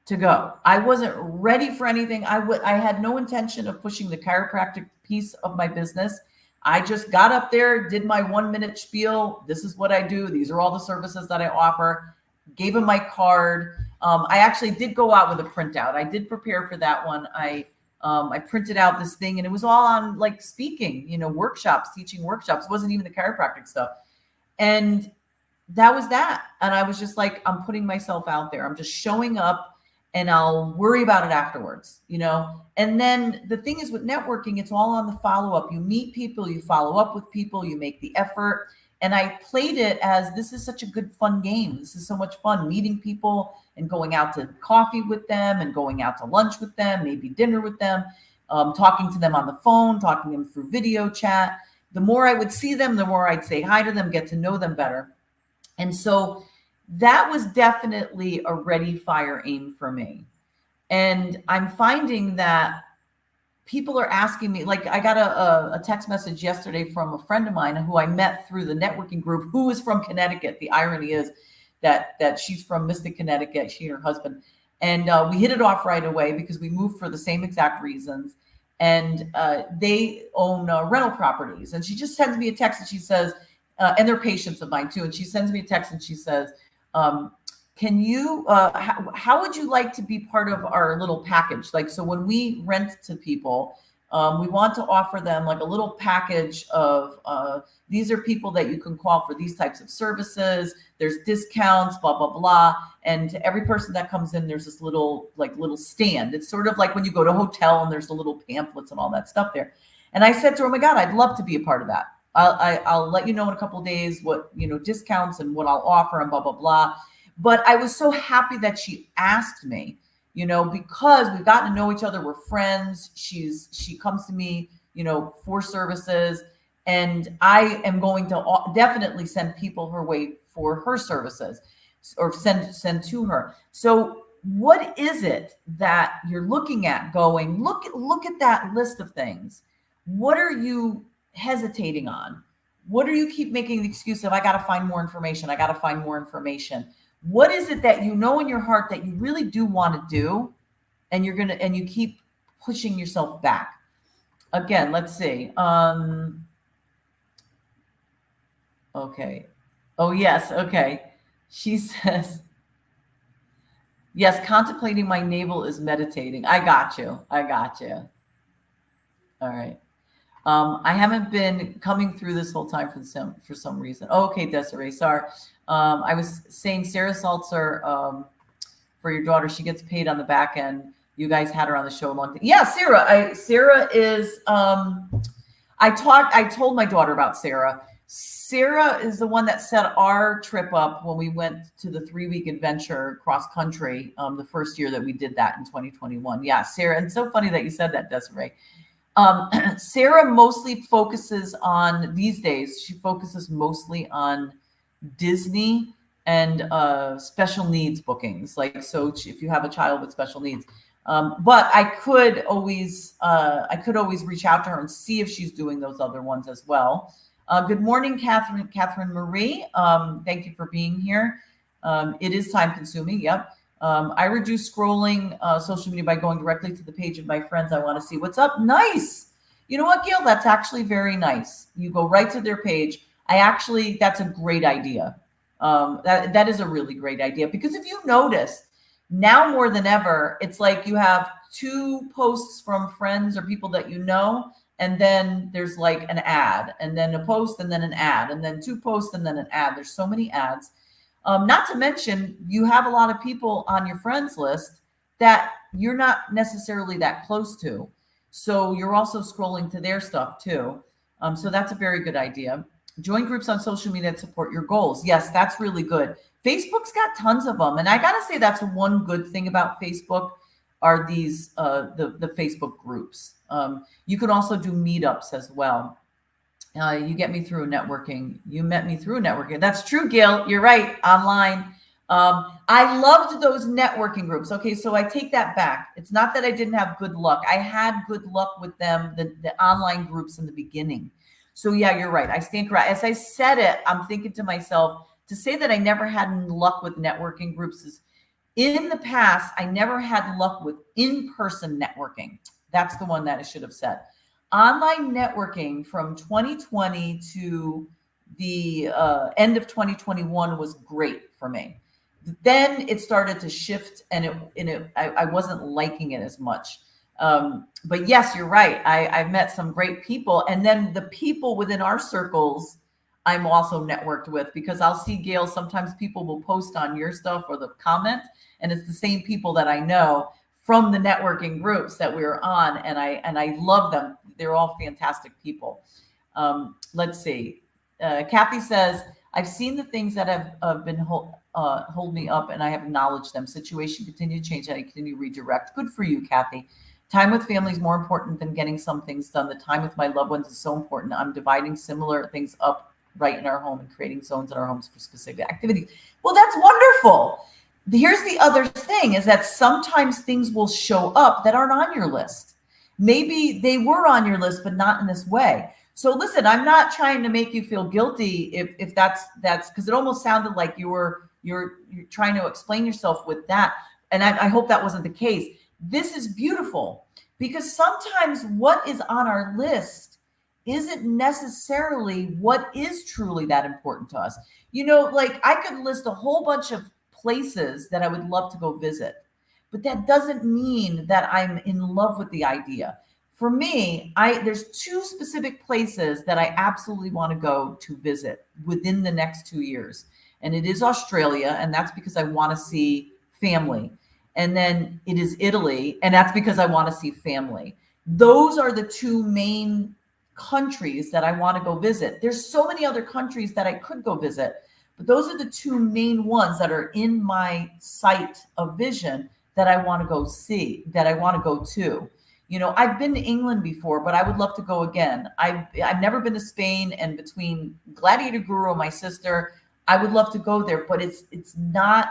to go. I wasn't ready for anything. I had no intention of pushing the chiropractic piece of my business. I just got up there, did my 1-minute spiel. This is what I do. These are all the services that I offer. Gave him my card. I actually did go out with a printout. I did prepare for that one. I I printed out this thing, and it was all on like speaking, workshops, teaching workshops. It wasn't even the chiropractic stuff. And that was that. And I was just like, I'm putting myself out there. I'm just showing up, and I'll worry about it afterwards, And then the thing is with networking, it's all on the follow-up. You meet people, you follow up with people, you make the effort. And I played it as, this is such a good, fun game. This is so much fun, meeting people and going out to coffee with them and going out to lunch with them, maybe dinner with them, talking to them on the phone, talking to them through video chat. The more I would see them, the more I'd say hi to them, get to know them better. And so that was definitely a ready, fire, aim for me. And I'm finding that people are asking me, like I got a text message yesterday from a friend of mine who I met through the networking group, who is from Connecticut. The irony is that she's from Mystic, Connecticut, she and her husband. And we hit it off right away because we moved for the same exact reasons. And they own rental properties. And she just sends me a text and she says, and they're patients of mine too. And she sends me a text and she says, can you, how would you like to be part of our little package? Like, so when we rent to people, we want to offer them like a little package of, these are people that you can call for these types of services. There's discounts, blah, blah, blah. And to every person that comes in, there's this little stand. It's sort of like when you go to a hotel and there's the little pamphlets and all that stuff there. And I said to her, oh my God, I'd love to be a part of that. I'll let you know in a couple of days what, discounts and what I'll offer and blah, blah, blah. But I was so happy that she asked me, because we've gotten to know each other. We're friends. She comes to me, for services, and I am going to definitely send people her way for her services, or send to her. So what is it that you're looking at going, look at that list of things. What are you hesitating on? What do you keep making the excuse of, I got to find more information. I got to find more information. What is it that you know in your heart that you really do want to do, and you keep pushing yourself back? Again, let's see. Okay. Oh, yes. Okay. She says, yes, contemplating my navel is meditating. I got you. All right. I haven't been coming through this whole time for some reason. Okay, Desiree, sorry. I was saying Sarah Saltzer, for your daughter, she gets paid on the back end. You guys had her on the show a long time. Yeah, Sarah is, I told my daughter about Sarah. Sarah is the one that set our trip up when we went to the 3-week adventure cross country, the first year that we did that in 2021. Yeah, Sarah. And so funny that you said that, Desiree. Sarah mostly focuses on, these days, she focuses mostly on Disney and special needs bookings. Like, so if you have a child with special needs, but I could always reach out to her and see if she's doing those other ones as well. Good morning, Catherine Marie. Thank you for being here. It is time consuming. Yep. I reduce scrolling social media by going directly to the page of my friends. I want to see what's up. Nice. You know what, Gail? That's actually very nice. You go right to their page. That's a great idea. That is a really great idea, because if you notice now more than ever, it's like you have 2 posts from friends or people that you know, and then there's like an ad, and then a post, and then an ad, and then 2 posts, and then an ad. There's so many ads. Not to mention, you have a lot of people on your friends list that you're not necessarily that close to. So you're also scrolling to their stuff too. So that's a very good idea. Join groups on social media that support your goals. Yes, that's really good. Facebook's got tons of them. And I got to say, that's one good thing about Facebook are these, the Facebook groups. You can also do meetups as well. You get me through networking. You met me through networking. That's true, Gail. You're right. Online. I loved those networking groups. Okay, so I take that back. It's not that I didn't have good luck. I had good luck with them, the online groups in the beginning. So yeah, you're right. I stand correct. As I said it, I'm thinking to myself, to say that I never had luck with networking groups is, in the past, I never had luck with in-person networking. That's the one that I should have said. Online networking from 2020 to the end of 2021 was great for me. Then it started to shift, and I wasn't liking it as much. But yes, you're right. I've met some great people. And then the people within our circles, I'm also networked with, because I'll see, Gail, sometimes people will post on your stuff or the comment, and it's the same people that I know from the networking groups that we're on. And I love them. They're all fantastic people. Let's see. Kathy says, I've seen the things that have been hold me up, and I have acknowledged them. Situation continue to change, and I continue to redirect. Good for you, Kathy. Time with family is more important than getting some things done. The time with my loved ones is so important. I'm dividing similar things up right in our home and creating zones in our homes for specific activities. Well, that's wonderful. Here's the other thing, is that sometimes things will show up that aren't on your list. Maybe they were on your list, but not in this way. So listen, I'm not trying to make you feel guilty if that's because it almost sounded like you're trying to explain yourself with that. And I hope that wasn't the case. This is beautiful, because sometimes what is on our list isn't necessarily what is truly that important to us. Like I could list a whole bunch of places that I would love to go visit, but that doesn't mean that I'm in love with the idea. For me, there's two specific places that I absolutely want to go to visit within the next 2 years. And it is Australia, and that's because I want to see family. And then it is Italy, and that's because I want to see family. Those are the two main countries that I want to go visit. There's so many other countries that I could go visit, but those are the two main ones that are in my sight of vision that I want to go see, that I want to go to. I've been to England before, but I would love to go again. I've never been to Spain, and between Gladiator Guru and my sister, I would love to go there, but it's not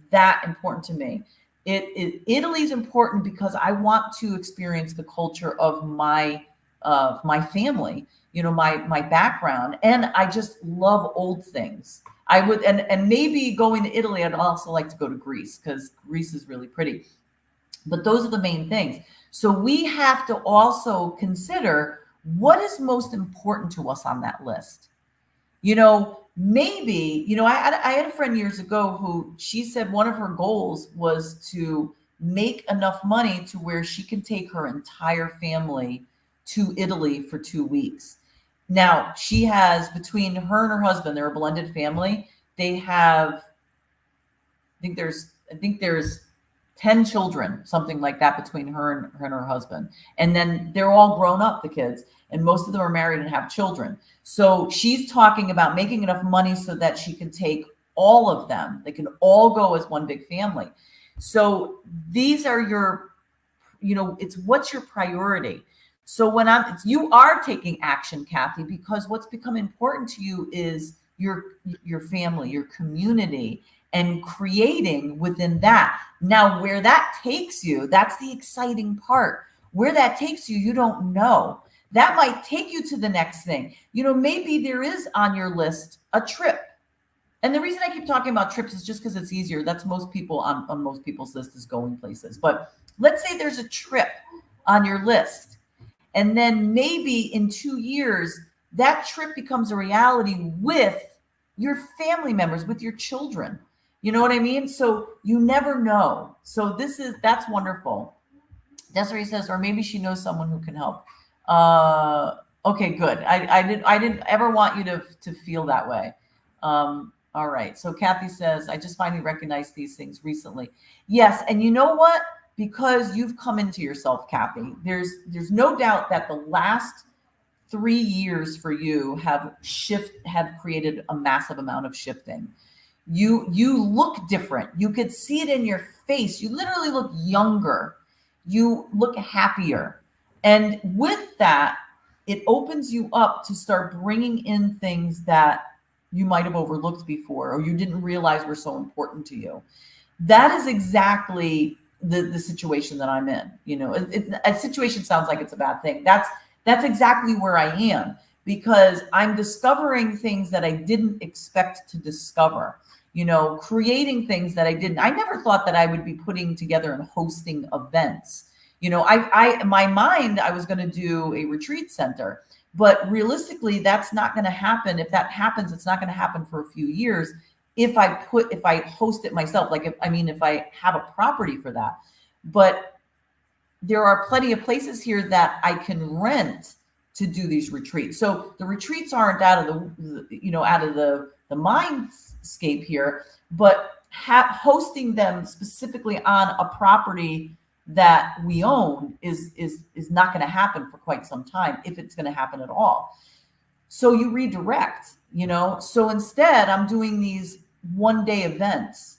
that important to me. Italy is important because I want to experience the culture of my family, my background, and I just love old things. I would, and maybe going to Italy, I'd also like to go to Greece, because Greece is really pretty. But those are the main things. So we have to also consider what is most important to us on that list. Maybe, I had a friend years ago who, she said one of her goals was to make enough money to where she can take her entire family to Italy for 2 weeks. Now, she has, between her and her husband, they're a blended family. They have, I think there's 10 children, something like that, between her and her husband. And then they're all grown up, the kids, and most of them are married and have children. So she's talking about making enough money so that she can take all of them. They can all go as one big family. So these are your, it's what's your priority. So when you are taking action, Kathy, because what's become important to you is your family, your community, and creating within that. Now, where that takes you, that's the exciting part. Where that takes you, you don't know. That might take you to the next thing. Maybe there is on your list a trip. And the reason I keep talking about trips is just because it's easier. That's most people on most people's list, is going places. But let's say there's a trip on your list. And then maybe in 2 years, that trip becomes a reality with your family members, with your children. You know what I mean? So you never know. So that's wonderful. Desiree says, or maybe she knows someone who can help. Okay, good. I didn't ever want you to feel that way. All right. So Kathy says, I just finally recognized these things recently. Yes. And you know what? Because you've come into yourself, Kathy, there's no doubt that the last 3 years for you have created a massive amount of shifting. You look different. You could see it in your face. You literally look younger. You look happier. And with that, it opens you up to start bringing in things that you might have overlooked before, or you didn't realize were so important to you. That is exactly the situation that I'm in. A situation sounds like it's a bad thing. That's exactly where I am, because I'm discovering things that I didn't expect to discover, creating things that I never thought that I would be putting together and hosting events. In my mind, I was going to do a retreat center, but realistically, that's not going to happen. If that happens, it's not going to happen for a few years. If I host it myself, if I have a property for that. But there are plenty of places here that I can rent to do these retreats. So the retreats aren't out of the mindscape here, but hosting them specifically on a property that we own is not going to happen for quite some time, if it's going to happen at all. So you redirect, so instead I'm doing these one-day events.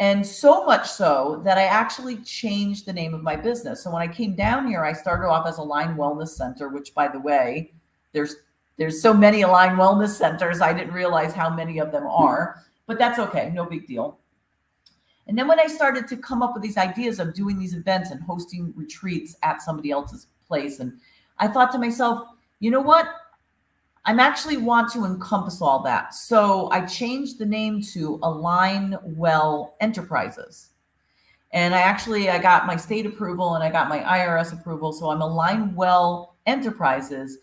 And so much so that I actually changed the name of my business. So when I came down here, I started off as Align Wellness Center, which, by the way, there's so many Align Wellness Centers, I didn't realize how many of them are, but that's okay, no big deal. And then when I started to come up with these ideas of doing these events and hosting retreats at somebody else's place, and I thought to myself, you know what? I'm actually want to encompass all that. So I changed the name to Align Well Enterprises. And I got my state approval and I got my IRS approval. So I'm Align Well Enterprises,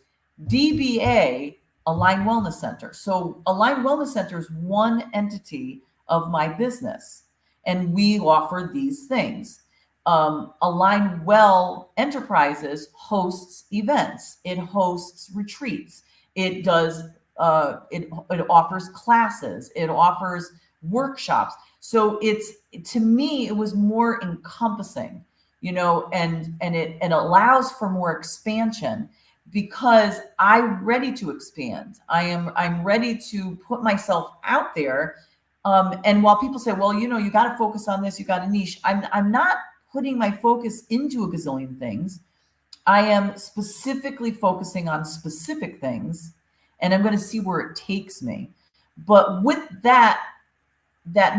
DBA, Align Wellness Center. So Align Wellness Center is one entity of my business. And we offer these things. Align Well Enterprises hosts events. It hosts retreats. It does, it offers classes, it offers workshops. So to me, it was more encompassing, and it allows for more expansion, because I'm ready to expand. I'm ready to put myself out there. And while people say, well, you got to focus on this, you got a niche, I'm not putting my focus into a gazillion things. I am specifically focusing on specific things, and I'm going to see where it takes me. But with that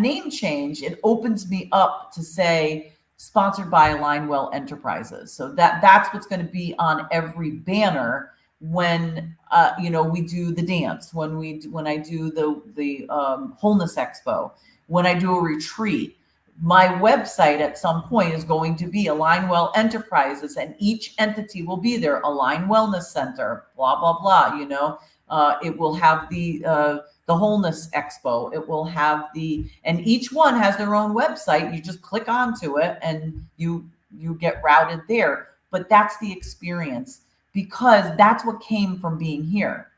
name change, it opens me up to say sponsored by Align Well Enterprises. So that's what's going to be on every banner when we do the dance, when I do the wholeness expo, when I do a retreat. My website at some point is going to be Align Well Enterprises, and each entity will be there. Align Wellness Center, blah, blah, blah, it will have the Wholeness Expo. It will have and each one has their own website. You just click onto it and you get routed there. But that's the experience, because that's what came from being here.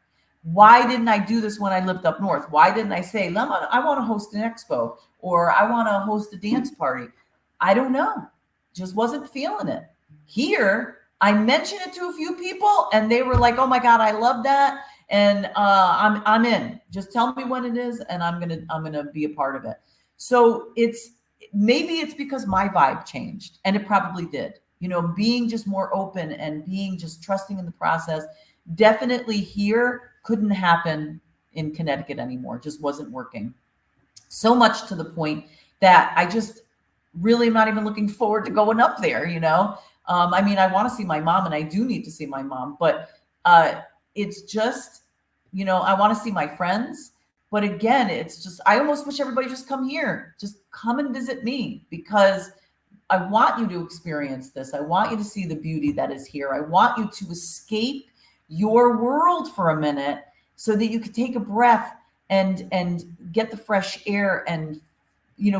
Why didn't I do this when I lived up north? Why didn't I say, I want to host an expo, or I want to host a dance party? I don't know. Just wasn't feeling it. Here, I mentioned it to a few people and they were like, oh my God, I love that. And I'm in. Just tell me when it is, and I'm gonna be a part of it. So maybe it's because my vibe changed, and it probably did. Being just more open and being just trusting in the process. Definitely here couldn't happen in Connecticut anymore. Just wasn't working. So much to the point that I just really am not even looking forward to going up there. I want to see my mom, and I do need to see my mom, but it's just, I want to see my friends. But again, it's just, I almost wish everybody just come here, just come and visit me, because I want you to experience this. I want you to see the beauty that is here. I want you to escape your world for a minute so that you could take a breath and get the fresh air and,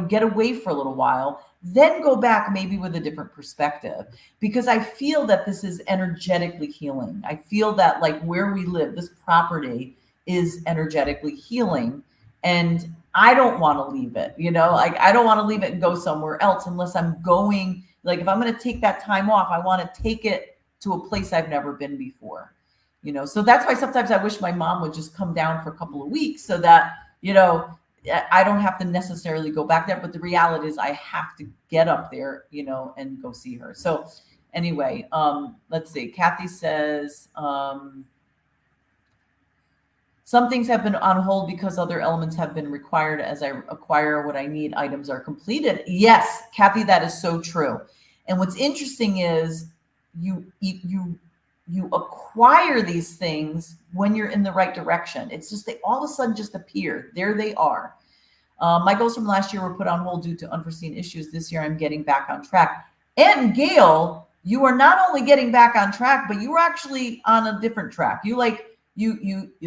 get away for a little while, then go back maybe with a different perspective, because I feel that this is energetically healing. I feel that like where we live, this property is energetically healing, and I don't want to leave it, I don't want to leave it and go somewhere else unless I'm going, like if I'm going to take that time off, I want to take it to a place I've never been before, so that's why sometimes I wish my mom would just come down for a couple of weeks so that, I don't have to necessarily go back there, but the reality is I have to get up there, and go see her. So anyway, let's see. Kathy says, some things have been on hold because other elements have been required. As I acquire what I need, items are completed. Yes, Kathy, that is so true. And what's interesting is you acquire these things when you're in the right direction. It's just they all of a sudden just appear. There they are. My goals from last year were put on hold due to unforeseen issues. This year, I'm getting back on track. And Gail, you are not only getting back on track, but you were actually on a different track. You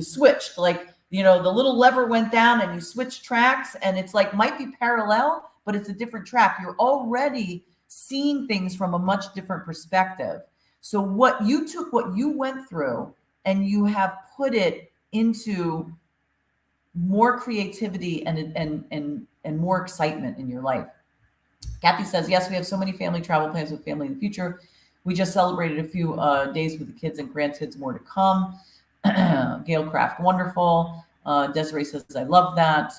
switched, like, the little lever went down and you switched tracks, and it's like might be parallel, but it's a different track. You're already seeing things from a much different perspective. So what you went through and you have put it into more creativity and more excitement in your life. Kathy says, yes, we have so many family travel plans with family in the future. We just celebrated a few days with the kids and grandkids, more to come. Gail Craft, wonderful. Desiree says, I love that.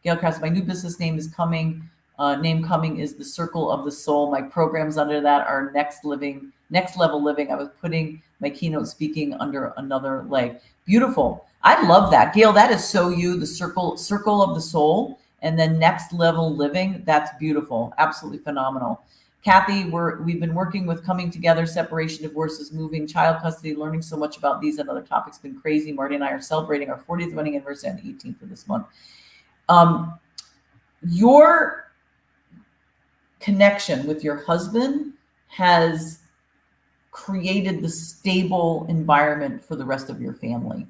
Gail Craft, my new business name is coming. Name coming is the Circle of the Soul. My programs under that are next level living. I was putting my keynote speaking under another leg. Beautiful. I love that. Gail, that is so you, the circle of the soul, and then next level living. That's beautiful. Absolutely phenomenal. Kathy, we've been working with coming together, separation, divorces, moving, child custody, learning so much about these and other topics. Been crazy. Marty and I are celebrating our 40th wedding anniversary on the 18th of this month. Your connection with your husband has created the stable environment for the rest of your family.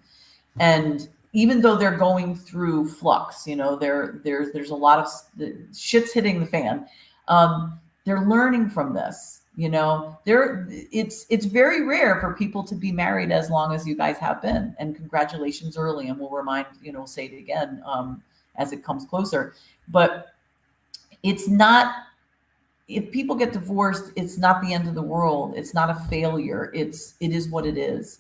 And even though they're going through flux, there's a lot of shit's hitting the fan. They're learning from this. It's very rare for people to be married as long as you guys have been. And congratulations early. And we'll remind, say it again as it comes closer. But it's not. If people get divorced, it's not the end of the world. It's not a failure. It is what it is.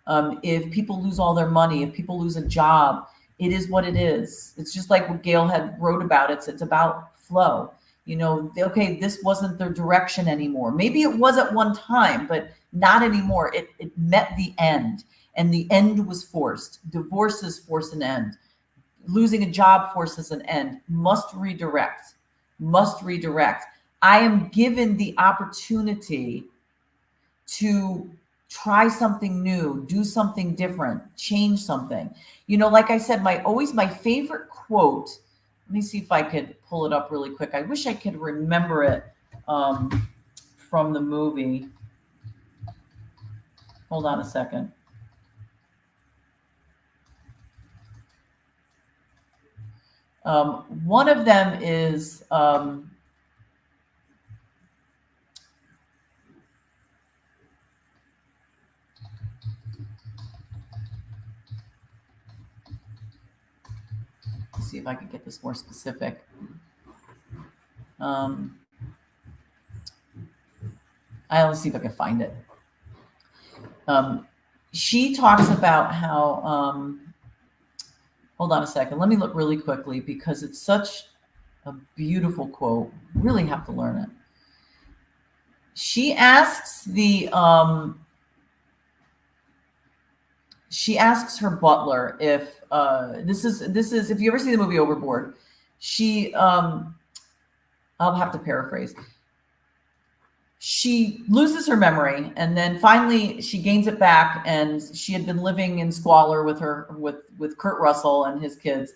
If people lose all their money, if people lose a job, it is what it is. It's just like what Gail had wrote about. It's about flow. Okay, this wasn't their direction anymore. Maybe it was at one time, but not anymore. It met the end, and the end was forced. Divorces force an end. Losing a job forces an end. Must redirect. I am given the opportunity to try something new, do something different, change something. Like I said, my favorite quote, let me see if I could pull it up really quick. I wish I could remember it from the movie. Hold on a second. One of them is, see if I can get this more specific. I'll see if I can find it. She talks about how, hold on a second. Let me look really quickly because it's such a beautiful quote. Really have to learn it. She asks her butler if this is if you ever see the movie Overboard. I'll have to paraphrase. She loses her memory, and then finally she gains it back. And she had been living in squalor with Kurt Russell and his kids,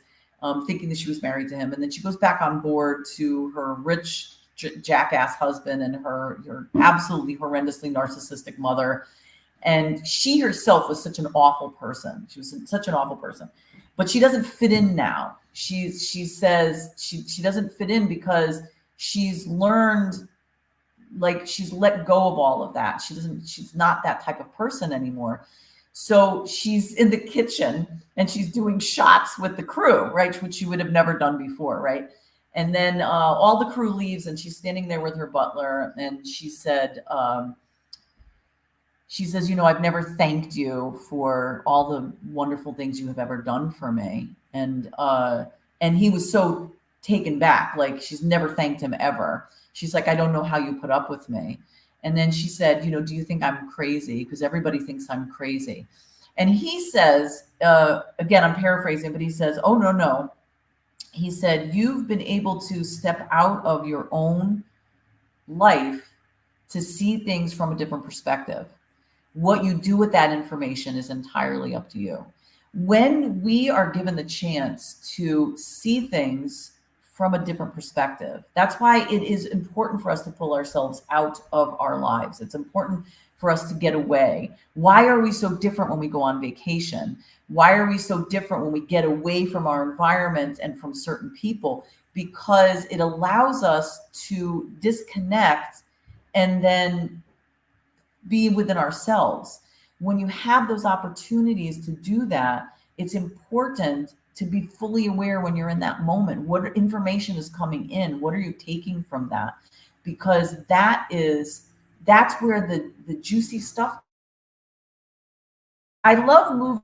thinking that she was married to him. And then she goes back on board to her rich jackass husband and her absolutely horrendously narcissistic mother. And she herself was such an awful person. She was such an awful person, but she doesn't fit in now. She says she doesn't fit in because she's learned, like she's let go of all of that. She's not that type of person anymore. So she's in the kitchen and she's doing shots with the crew, right? Which she would have never done before, right? And then all the crew leaves and she's standing there with her butler. And she says, I've never thanked you for all the wonderful things you have ever done for me. And he was so taken back, like she's never thanked him ever. She's like, I don't know how you put up with me. And then she said, do you think I'm crazy? Because everybody thinks I'm crazy. And he says, again, I'm paraphrasing, but he says, oh, no. He said, you've been able to step out of your own life to see things from a different perspective. What you do with that information is entirely up to you. When we are given the chance to see things from a different perspective, that's why it is important for us to pull ourselves out of our lives. It's important for us to get away. Why are we so different when we go on vacation? Why are we so different when we get away from our environment and from certain people? because it allows us to disconnect and then be within ourselves. When you have those opportunities to do that, it's important to be fully aware when you're in that moment. What information is coming in? What are you taking from that? Because that's where the juicy stuff. I love moving.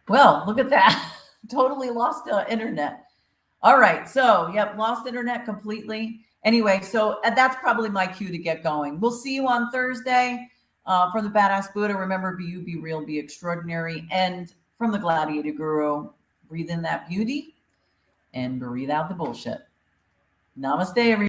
Well, look at that. Totally lost the internet. All right. So, yep, lost internet completely. Anyway, so that's probably my cue to get going. We'll see you on Thursday. From the Badass Buddha, remember, be you, be real, be extraordinary. And from the Gladiator Guru, breathe in that beauty and breathe out the bullshit. Namaste, everyone.